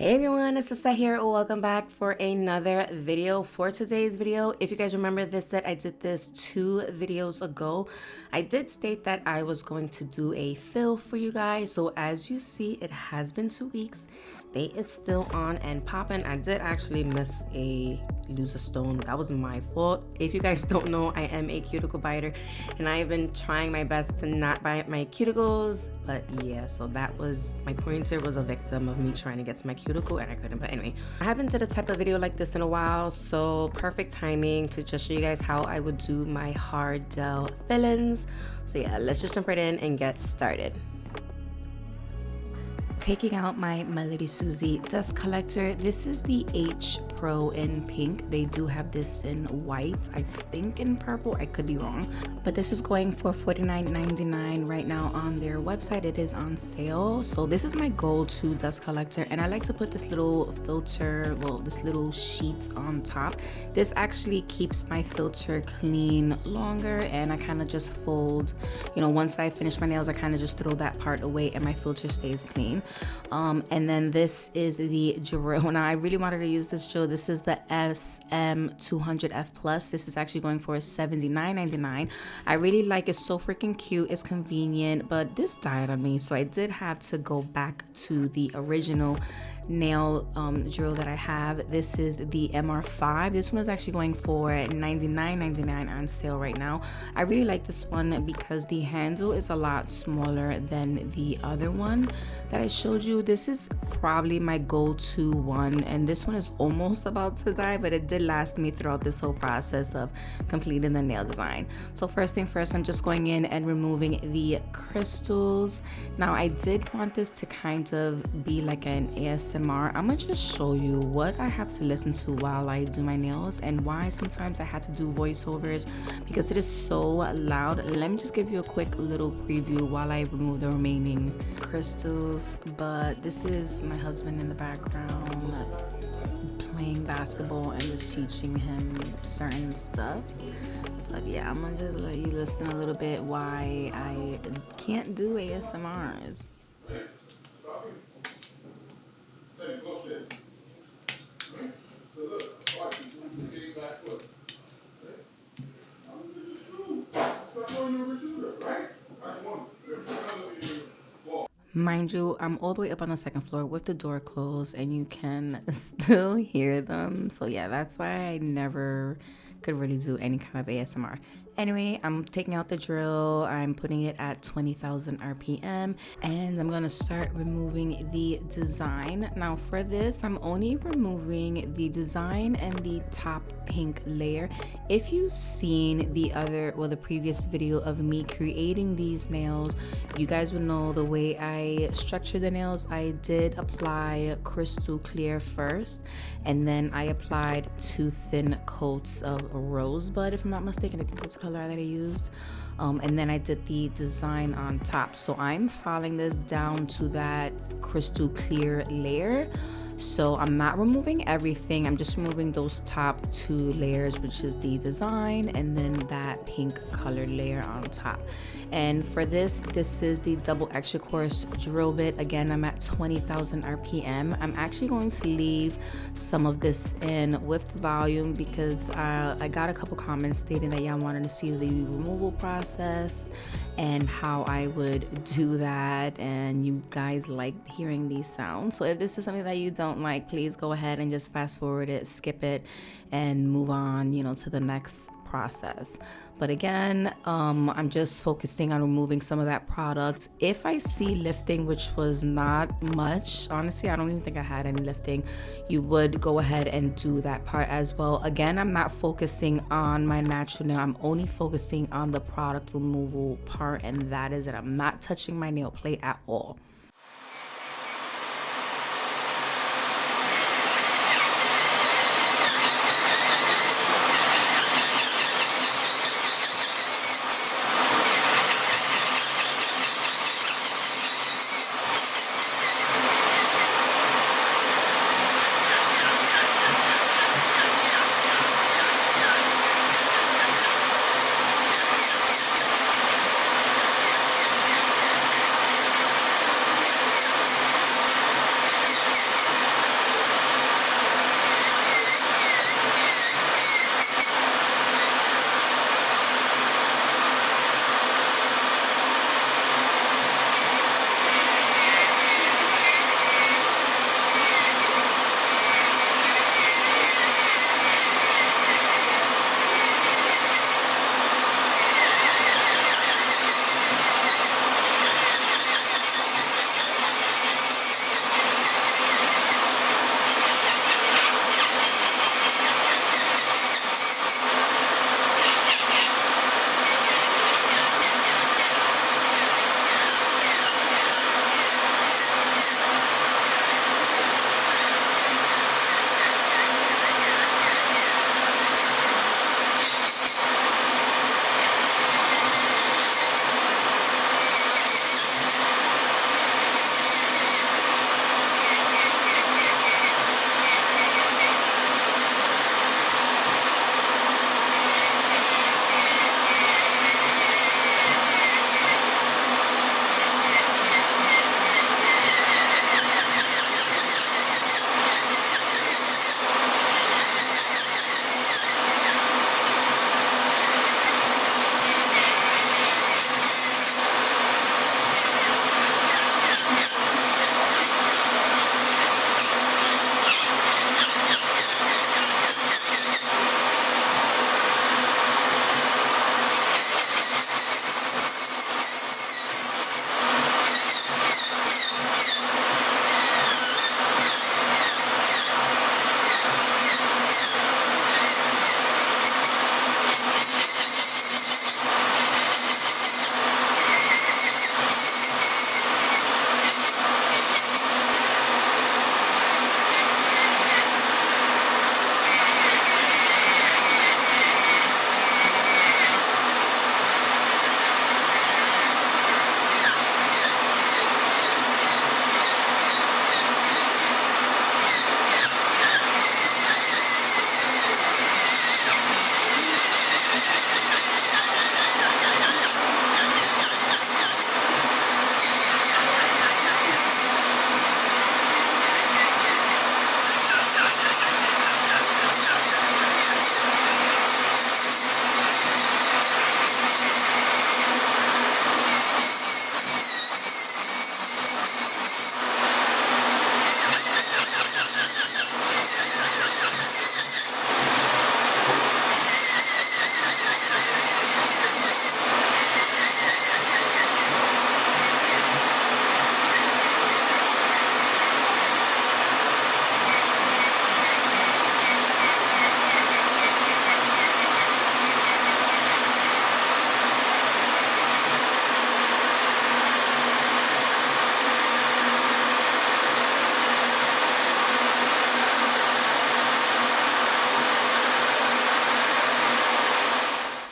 Hey everyone, it's Lissette here. Welcome back for another video. For today's video, if you guys remember this set, I did this 2 videos ago. I did state that I was going to do a fill for you guys. So as you see, it has been 2 weeks. They is still on and popping. I did actually lose a stone. That was my fault. If you guys don't know, I am a cuticle biter and I have been trying my best to not bite my cuticles, but yeah, so that was, my pointer was a victim of me trying to get to my cuticle and I couldn't. But anyway, I haven't did a type of video like this in a while, so perfect timing to just show you guys how I would do my hard gel fill-ins. So yeah, let's just jump right in and get started. Taking out my Melody Susie dust collector. This is the H Pro in pink. They do have this in white, I think in purple, I could be wrong, but this is going for $49.99 right now on their website. It is on sale. So this is my go-to dust collector and I like to put this little filter, well, this little sheet on top. This actually keeps my filter clean longer, and I kind of just fold, you know, once I finish my nails, I kind of just throw that part away and my filter stays clean. And then this is the drill. Now I really wanted to use this drill. This is the SM200F Plus. This is actually going for $79.99. I really like it. So freaking cute. It's convenient, but this died on me, so I did have to go back to the original nail drill that I have. This is the MR5. This one is actually going for $99.99 on sale right now. I really like this one because the handle is a lot smaller than the other one that I showed you. This is probably my go-to one, and this one is almost about to die, but it did last me throughout this whole process of completing the nail design. So first thing first, I'm just going in and removing the crystals. Now I did want this to kind of be like an ASMR. I'm gonna just show you what I have to listen to while I do my nails and why sometimes I have to do voiceovers because it is so loud. Let me just give you a quick little preview while I remove the remaining crystals. But this is my husband in the background playing basketball and just teaching him certain stuff. But yeah, I'm gonna just let you listen a little bit why I can't do ASMRs. Mind you, I'm all the way up on the 2nd floor with the door closed and you can still hear them. So yeah, that's why I never could really do any kind of ASMR. Anyway, I'm taking out the drill. I'm putting it at 20,000 RPM and I'm gonna start removing the design. Now for this, I'm only removing the design and the top pink layer. If you've seen the previous video of me creating these nails, you guys would know the way I structure the nails. I did apply crystal clear first, and then I applied 2 thin coats of rosebud, if I'm not mistaken. I think that's the color that I used. And then I did the design on top. So I'm filing this down to that crystal clear layer. So I'm not removing everything, I'm just removing those top 2 layers, which is the design and then that pink colored layer on top. And for this is the double extra coarse drill bit. Again, I'm at 20,000 RPM. I'm actually going to leave some of this in with the volume because I got a couple comments stating that y'all wanted to see the removal process and how I would do that, and you guys liked hearing these sounds. So if this is something that you don't like, please go ahead and just fast forward it, skip it, and move on, you know, to the next process. But again, I'm just focusing on removing some of that product. If I see lifting, which was not much, honestly, I don't even think I had any lifting, you would go ahead and do that part as well. Again, I'm not focusing on my natural nail, I'm only focusing on the product removal part, and that is it. I'm not touching my nail plate at all.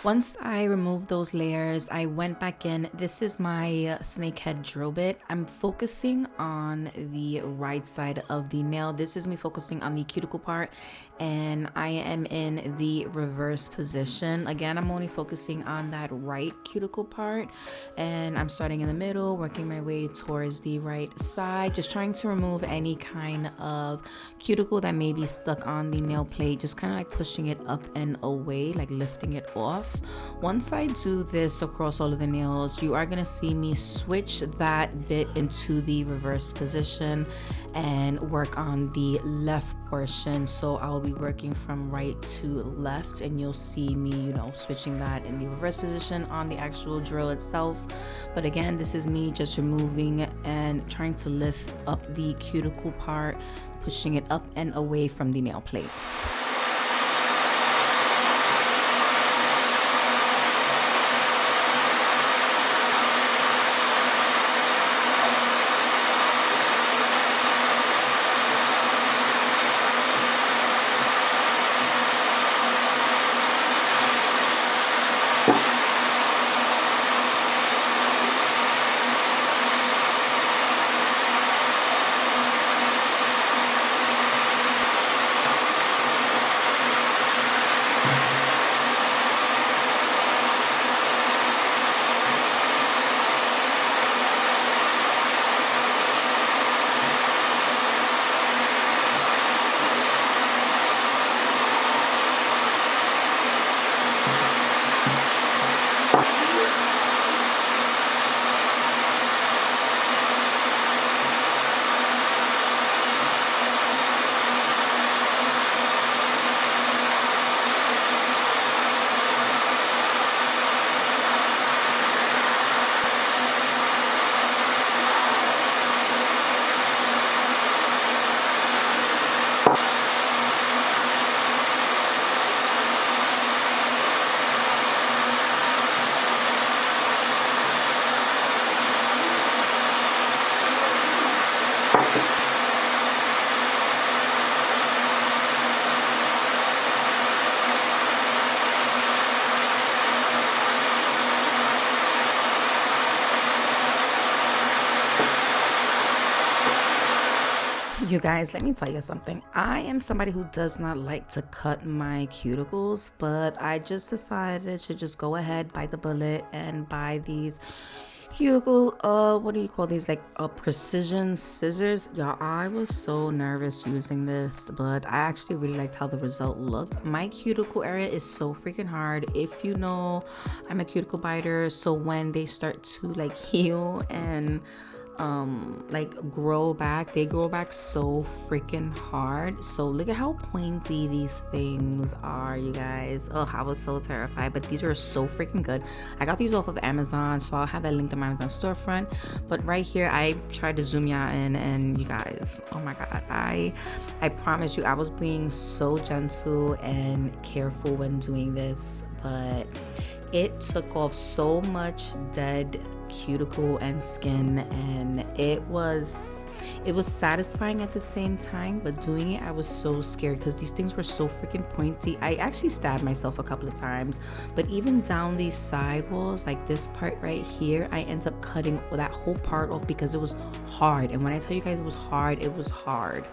Once I removed those layers, I went back in. This is my snakehead drill bit. I'm focusing on the right side of the nail. This is me focusing on the cuticle part, and I am in the reverse position. Again, I'm only focusing on that right cuticle part, and I'm starting in the middle, working my way towards the right side, just trying to remove any kind of cuticle that may be stuck on the nail plate, just kind of like pushing it up and away, like lifting it off. Once I do this across all of the nails, you are going to see me switch that bit into the reverse position and work on the left portion. So I'll be working from right to left, and you'll see me, you know, switching that in the reverse position on the actual drill itself. But again, this is me just removing and trying to lift up the cuticle part, pushing it up and away from the nail plate. You guys, let me tell you something. I am somebody who does not like to cut my cuticles, but I just decided to just go ahead, bite the bullet, and buy these cuticle, what do you call these, like precision scissors. Y'all, I was so nervous using this, but I actually really liked how the result looked. My cuticle area is so freaking hard. If you know, I'm a cuticle biter, so when they start to like heal and like grow back, they grow back so freaking hard. So look at how pointy these things are, you guys. Oh, I was so terrified, but these are so freaking good. I got these off of Amazon, so I'll have that linked in my Amazon storefront. But right here, I tried to zoom y'all in, and you guys, oh my god, I promise you, I was being so gentle and careful when doing this, but it took off so much dead cuticle and skin, and it was satisfying at the same time. But doing it, I was so scared because these things were so freaking pointy. I actually stabbed myself a couple of times, but even down these side walls, like this part right here, I ended up cutting that whole part off because it was hard. And when I tell you guys it was hard,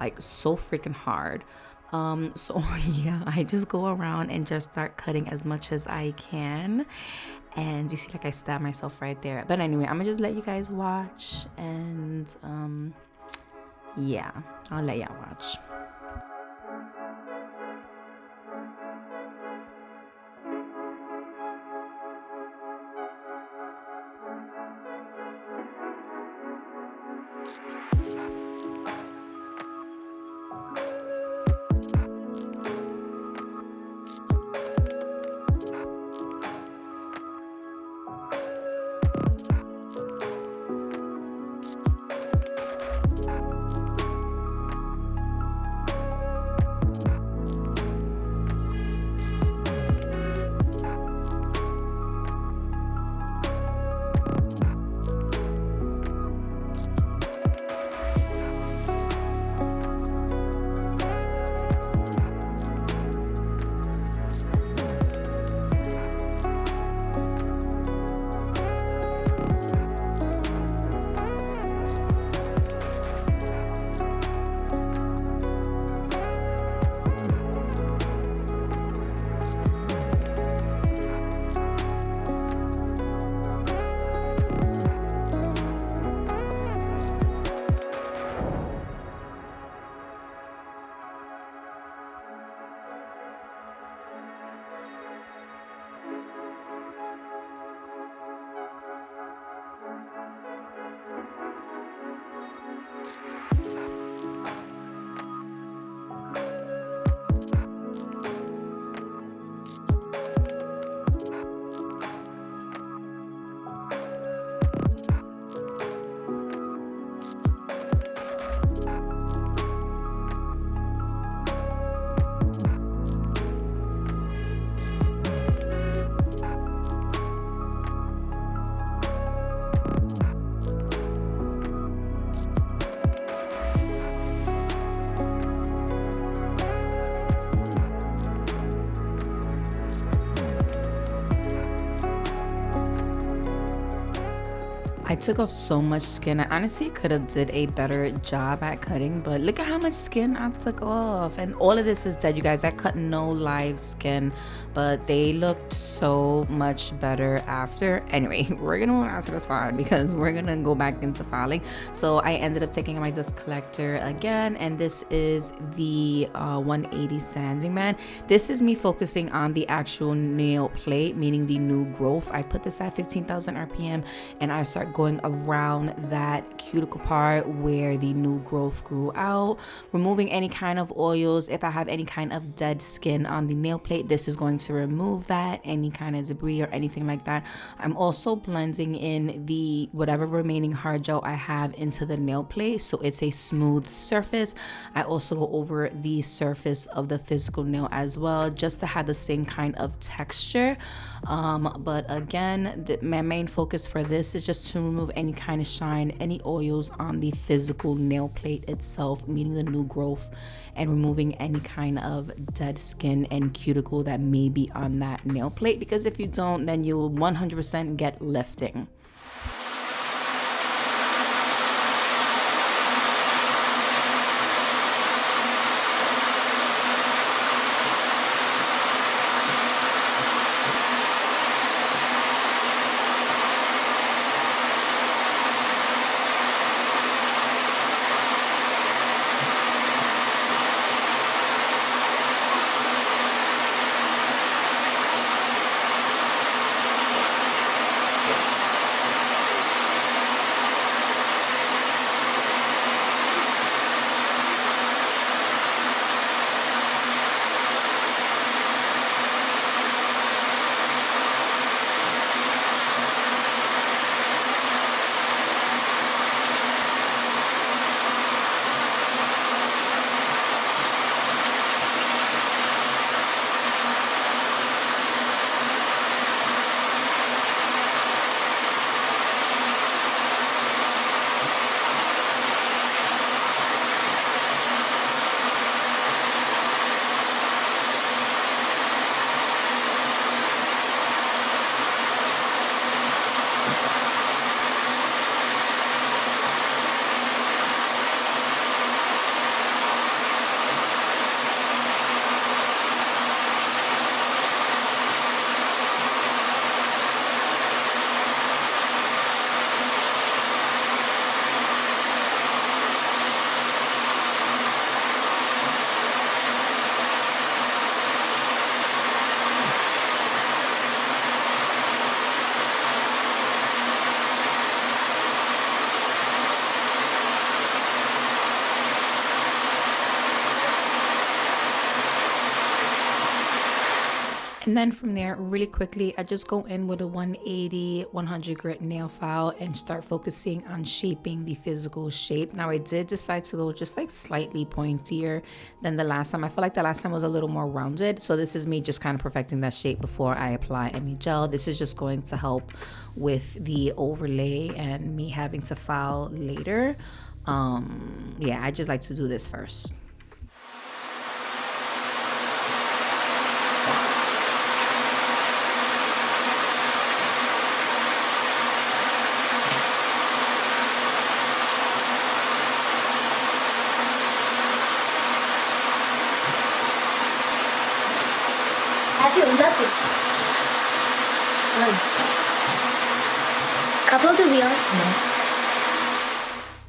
like so freaking hard. So yeah, I just go around and just start cutting as much as I can, and you see, like, I stabbed myself right there. But anyway, I'm gonna just let you guys watch, and yeah, I'll let y'all watch. took off so much skin. I honestly could have did a better job at cutting, but look at how much skin I took off. And all of this is dead, you guys. I cut no live skin, but they looked so much better after. Anyway, we're gonna move on to the side because we're gonna go back into filing. So I ended up taking my dust collector again, and this is the 180 sanding man. This is me focusing on the actual nail plate, meaning the new growth. I put this at 15,000 RPM, and I start going around that cuticle part where the new growth grew out, removing any kind of oils. If I have any kind of dead skin on the nail plate, this is going to remove that, any kind of debris or anything like that. I'm also blending in the whatever remaining hard gel I have into the nail plate so it's a smooth surface. I also go over the surface of the physical nail as well, just to have the same kind of texture. But again, my main focus for this is just to remove any kind of shine, any oils on the physical nail plate itself, meaning the new growth, and removing any kind of dead skin and cuticle that may be on that nail plate, because if you don't, then you will 100% get lifting. And then from there, really quickly, I just go in with a 180, 100 grit nail file and start focusing on shaping the physical shape. Now, I did decide to go just like slightly pointier than the last time. I feel like the last time was a little more rounded. So this is me just kind of perfecting that shape before I apply any gel. This is just going to help with the overlay and me having to file later. Yeah, I just like to do this first. Couple to be on.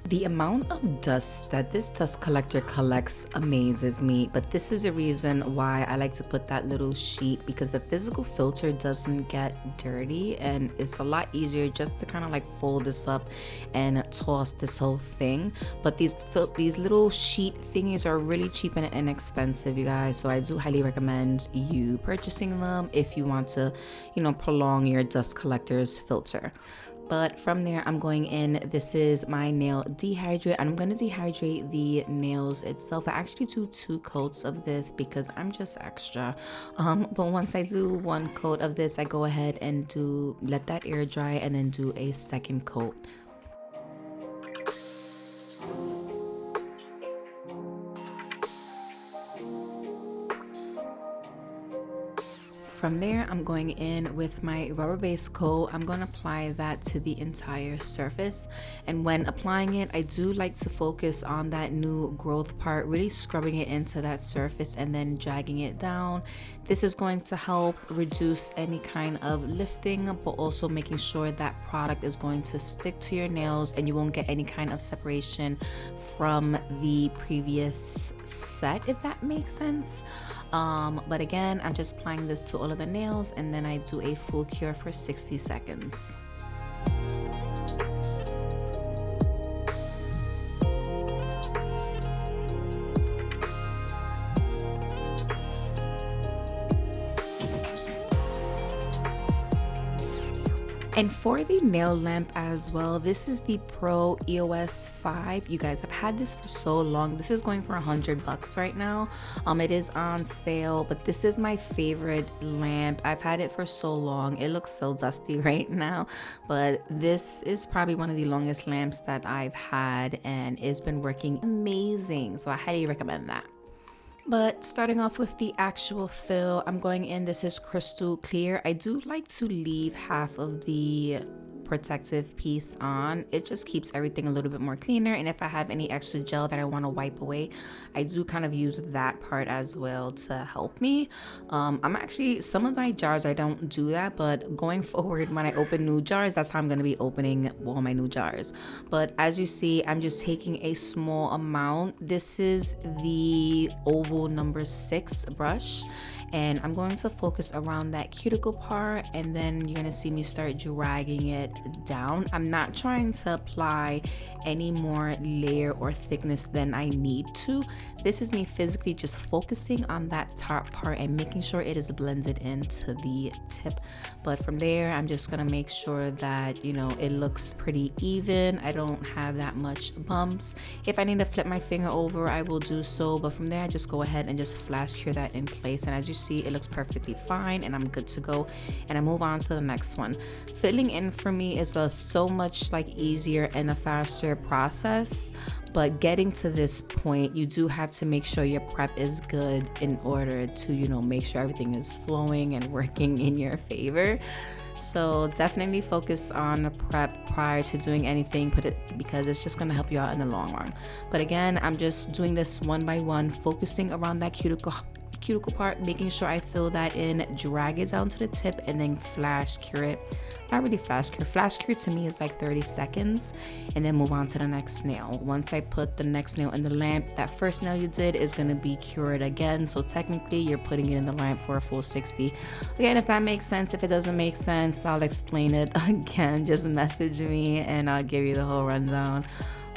The amount of dust that this dust collector collects amazes me, but this is the reason why I like to put that little sheet, because the physical filter doesn't get dirty and it's a lot easier just to kind of like fold this up and toss this whole thing. But these little sheet thingies are really cheap and inexpensive, you guys, so I do highly recommend you purchasing them if you want to, you know, prolong your dust collector's filter. But from there, I'm going in, this is my nail dehydrate, and I'm going to dehydrate the nails itself. I actually do 2 coats of this because I'm just extra. But once I do 1 coat of this, I go ahead and let that air dry and then do a 2nd coat. From there, I'm going in with my rubber base coat. I'm going to apply that to the entire surface. And when applying it, I do like to focus on that new growth part, really scrubbing it into that surface and then dragging it down. This is going to help reduce any kind of lifting, but also making sure that product is going to stick to your nails and you won't get any kind of separation from the previous set, if that makes sense. But again, I'm just applying this to all of the nails and then I do a full cure for 60 seconds. And for the nail lamp as well, this is the Pro EOS 5. You guys, I've had this for so long. This is going for $100 right now. It is on sale, but this is my favorite lamp. I've had it for so long. It looks so dusty right now, but this is probably one of the longest lamps that I've had, and it's been working amazing. So I highly recommend that. But starting off with the actual fill, I'm going in, this is crystal clear. I do like to leave half of the protective piece on. It just keeps everything a little bit more cleaner, and if I have any extra gel that I want to wipe away, I do kind of use that part as well to help me. I'm actually, some of my jars I don't do that, but going forward when I open new jars, that's how I'm going to be opening all my new jars. But as you see, I'm just taking a small amount. This is the oval number 6 brush, and I'm going to focus around that cuticle part, and then you're gonna see me start dragging it down. I'm not trying to apply any more layer or thickness than I need to. This is me physically just focusing on that top part and making sure it is blended into the tip. But from there, I'm just gonna make sure that, you know, it looks pretty even. I don't have that much bumps. If I need to flip my finger over, I will do so, but from there I just go ahead and just flash cure that in place, and as you see, it looks perfectly fine and I'm good to go. And I move on to the next one. Filling in for me is a so much like easier and a faster process, but getting to this point, you do have to make sure your prep is good in order to, you know, make sure everything is flowing and working in your favor. So definitely focus on prep prior to doing anything, because it's just gonna help you out in the long run. But again, I'm just doing this one by one, focusing around that cuticle part, making sure I fill that in, drag it down to the tip, and then flash cure it. Not really flash cure to me is like 30 seconds, and then move on to the next nail. Once I put the next nail in the lamp, that first nail you did is going to be cured again, so technically you're putting it in the lamp for a full 60. Again, if that makes sense. If it doesn't make sense, I'll explain it again. Just message me and I'll give you the whole rundown.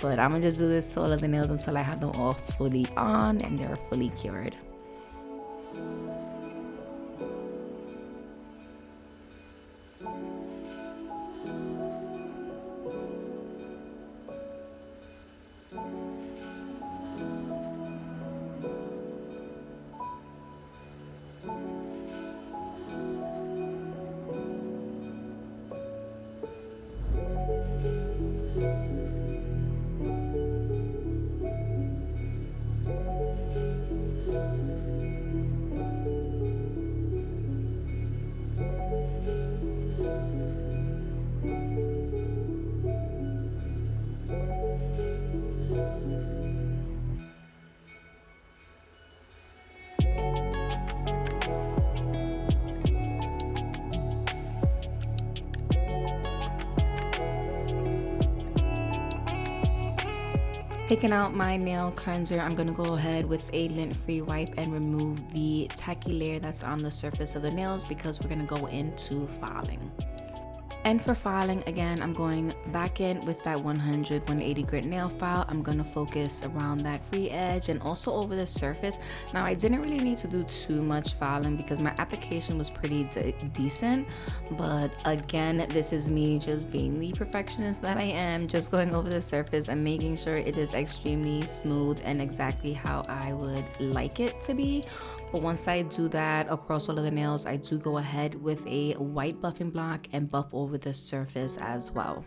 But I'm gonna just do this to all of the nails until I have them all fully on and they're fully cured. Taking out my nail cleanser, I'm going to go ahead with a lint-free wipe and remove the tacky layer that's on the surface of the nails, because we're going to go into filing. And for filing, again, I'm going back in with that 180 grit nail file. I'm going to focus around that free edge and also over the surface. Now, I didn't really need to do too much filing because my application was pretty decent. But again, this is me just being the perfectionist that I am, just going over the surface and making sure it is extremely smooth and exactly how I would like it to be. But once I do that across all of the nails, I do go ahead with a white buffing block and buff over the surface as well.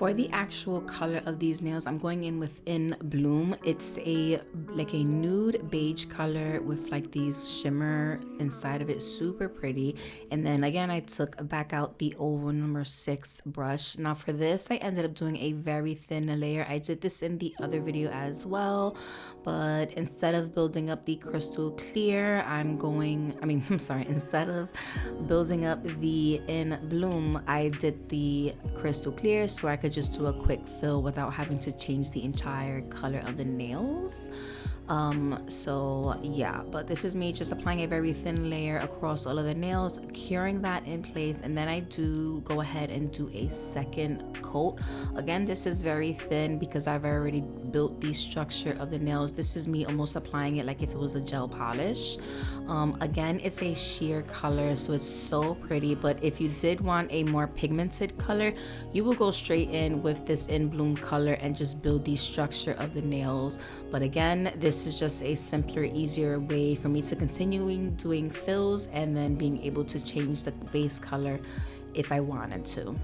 For the actual color of these nails, I'm going in with In Bloom. It's a like a nude beige color with like these shimmer inside of it, super pretty. And then again, I took back out the oval number 6 brush. Now for this, I ended up doing a very thin layer. I did this in the other video as well, but instead of building up the crystal clear, instead of building up the In Bloom, I did the crystal clear so I could just do a quick fill without having to change the entire color of the nails. So yeah, but this is me just applying a very thin layer across all of the nails, curing that in place, and then I do go ahead and do a second coat. Again, this is very thin because I've already built the structure of the nails. This is me almost applying it like if it was a gel polish. Again, it's a sheer color, so it's so pretty, but if you did want a more pigmented color, you will go straight in with this In Bloom color and just build the structure of the nails. But again, this is just a simpler, easier way for me to continuing doing fills and then being able to change the base color if I wanted to.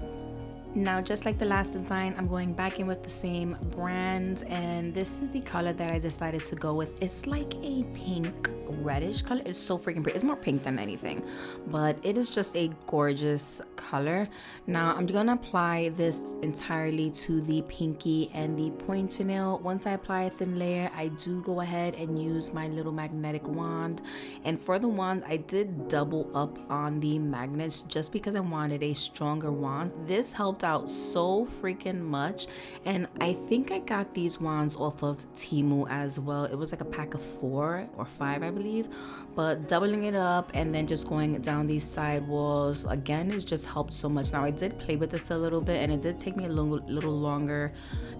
Now, just like the last design, I'm going back in with the same brand, and this is the color that I decided to go with. It's like a pink reddish color. It's so freaking pretty. It's more pink than anything, but it is just a gorgeous color. Now I'm gonna apply this entirely to the pinky and the pointer nail. Once I apply a thin layer, I do go ahead and use my little magnetic wand, and for the wand I did double up on the magnets just because I wanted a stronger wand. This helped out so freaking much, and I think I got these wands off of Temu as well. It was like a pack of 4 or 5, I believe, but doubling it up and then just going down these side walls again, it just helped so much. Now I did play with this a little bit, and it did take me a little longer,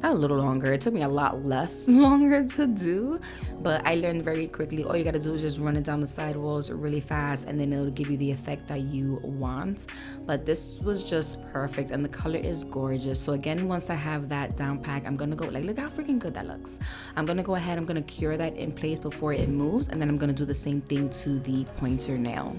not a little longer, it took me a lot less longer to do, but I learned very quickly. All you gotta do is just run it down the side walls really fast, and then it'll give you the effect that you want. But this was just perfect, and the color is gorgeous. So again, once I have that down pack, I'm gonna go, like, look how freaking good that looks. I'm gonna go ahead, I'm gonna cure that in place before it moves, and then I'm gonna do the same thing to the pointer nail.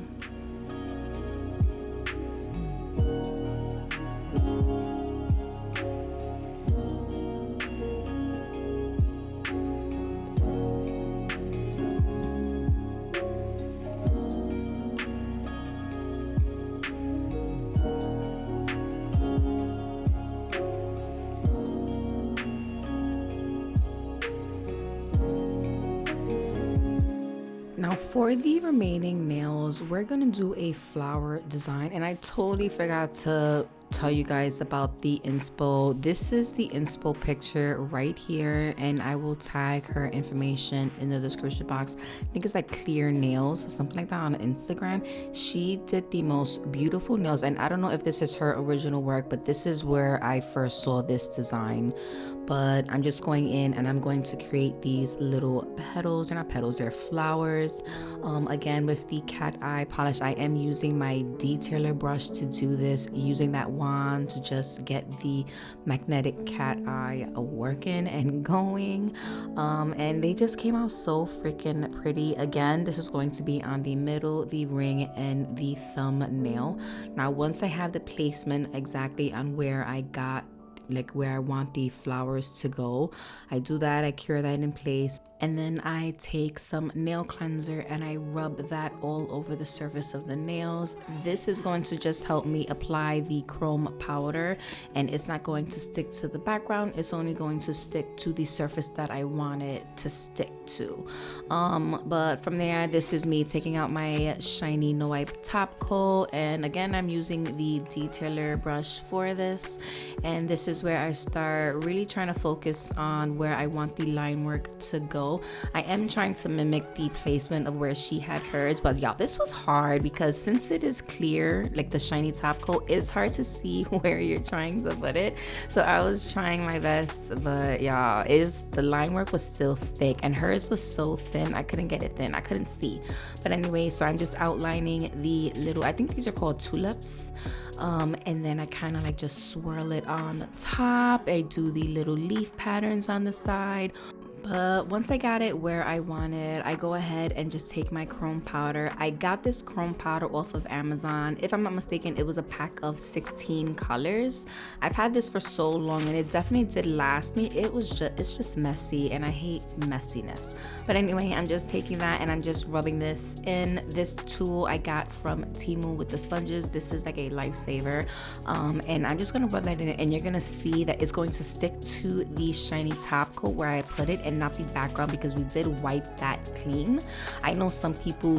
Now for the remaining nails, we're gonna do a flower design, and I totally forgot to tell you guys about the inspo. This is the inspo picture right here, and I will tag her information in the description box. I think it's like Clear Nails or something like that on Instagram. She did the most beautiful nails, and I don't know if this is her original work, but this is where I first saw this design. But I'm just going in and I'm going to create these little petals. They're not petals, they're flowers. Again, with the cat eye polish, I am using my detailer brush to do this, using that wand to just get the magnetic cat eye working and going. And they just came out so freaking pretty. Again, this is going to be on the middle, the ring, and the thumbnail. Now, once I have the placement exactly on where I got, like where I want the flowers to go, I do that, I cure that in place, and then I take some nail cleanser and I rub that all over the surface of the nails. This is going to just help me apply the chrome powder, and it's not going to stick to the background, it's only going to stick to the surface that I want it to stick to. But from there, this is me taking out my shiny no wipe top coat, and again, I'm using the detailer brush for this, and this is where I start really trying to focus on where I want the line work to go. I am trying to mimic the placement of where she had hers, but y'all, this was hard because since it is clear, like the shiny top coat, it's hard to see where you're trying to put it. So I was trying my best, but y'all, the line work was still thick, and hers was so thin I couldn't get it thin, I couldn't see. But anyway, so I'm just outlining the little, I think these are called tulips. And then I kind of like just swirl it on top. I do the little leaf patterns on the side. But once I got it where I wanted, I go ahead and just take my chrome powder. I got this chrome powder off of Amazon. If I'm not mistaken, it was a pack of 16 colors. I've had this for so long and it definitely did last me. It's just messy and I hate messiness. But anyway, I'm just taking that and I'm just rubbing this in. This tool I got from Temu with the sponges. This is like a lifesaver. And I'm just gonna rub that in and you're gonna see that it's going to stick to the shiny top coat where I put it and not the background, because we did wipe that clean. I know some people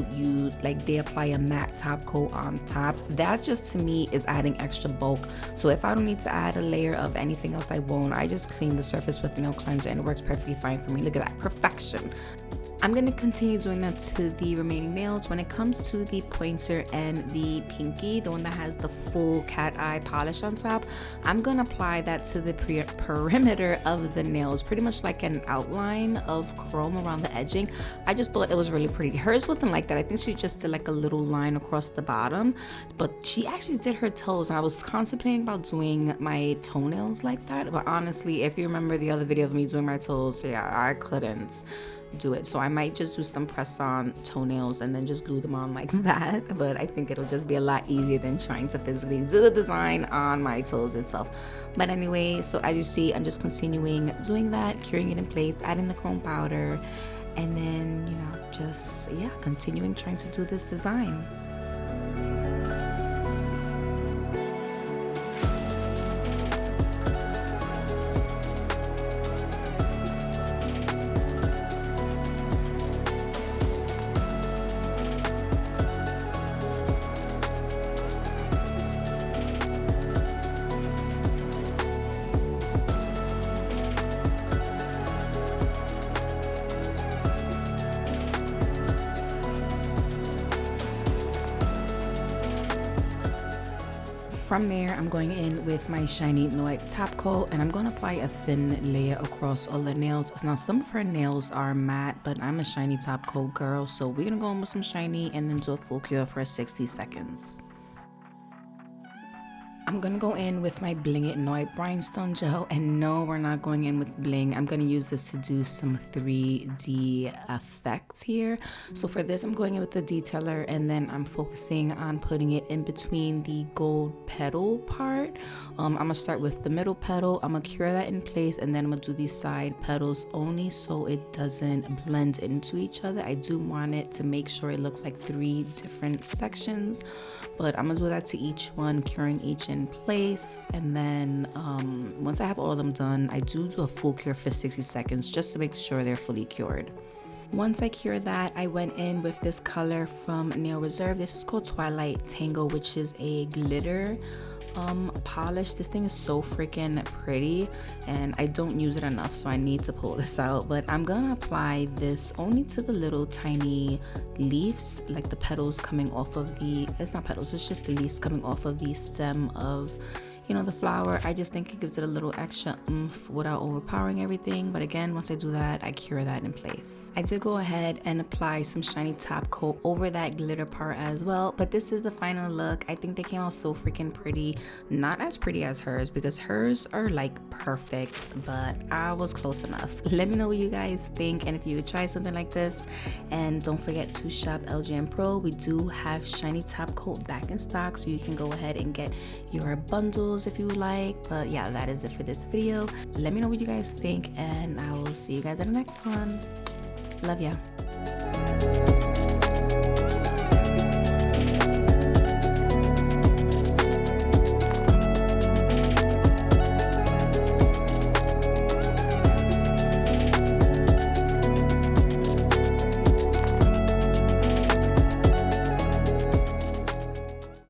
they apply a matte top coat on top. That just to me is adding extra bulk. So if I don't need to add a layer of anything else, I won't. I just clean the surface with nail cleanser and it works perfectly fine for me. Look at that perfection. I'm going to continue doing that to the remaining nails. When it comes to the pointer and the pinky, the one that has the full cat eye polish on top, I'm going to apply that to the perimeter of the nails, pretty much like an outline of chrome around the edging. I just thought it was really pretty. Hers wasn't like that. I think she just did like a little line across the bottom, but she actually did her toes. And I was contemplating about doing my toenails like that, but honestly, if you remember the other video of me doing my toes, yeah, I couldn't do it. So I might just do some press on toenails and then just glue them on like that, but I think it'll just be a lot easier than trying to physically do the design on my toes itself. But anyway, so as you see, I'm just continuing doing that, curing it in place, adding the chrome powder, and then just continuing trying to do this design. From there, I'm going in with my shiny Noite top coat and I'm going to apply a thin layer across all the nails. Now, some of her nails are matte, but I'm a shiny top coat girl, so we're going to go in with some shiny and then do a full cure for 60 seconds. I'm gonna go in with my Bling It Noite Rhinestone Gel, and no, we're not going in with bling. I'm gonna use this to do some 3D effects here. So for this, I'm going in with the detailer and then I'm focusing on putting it in between the gold petal part. I'm gonna start with the middle petal. I'm gonna cure that in place and then I'm gonna do these side petals only so it doesn't blend into each other. I do want it to make sure it looks like 3 different sections, but I'm gonna do that to each one, curing each in place. And then once I have all of them done, I do a full cure for 60 seconds just to make sure they're fully cured. Once I cured that, I went in with this color from Nail Reserve. This is called Twilight Tango, which is a glitter polish. This thing is so freaking pretty and I don't use it enough, so I need to pull this out. But I'm gonna apply this only to the little tiny leaves, like the petals coming off of it's not petals, it's just the leaves coming off of the stem of the flower. I just think it gives it a little extra oomph without overpowering everything. But again, once I do that, I cure that in place. I did go ahead and apply some shiny top coat over that glitter part as well. But this is the final look. I think they came out so freaking pretty. Not as pretty as hers because hers are like perfect, but I was close enough. Let me know what you guys think and if you would try something like this. And don't forget to shop LGN Pro. We do have shiny top coat back in stock, so you can go ahead and get your bundles if you would like. But yeah, that is it for this video. Let me know what you guys think and I will see you guys in the next one. Love ya.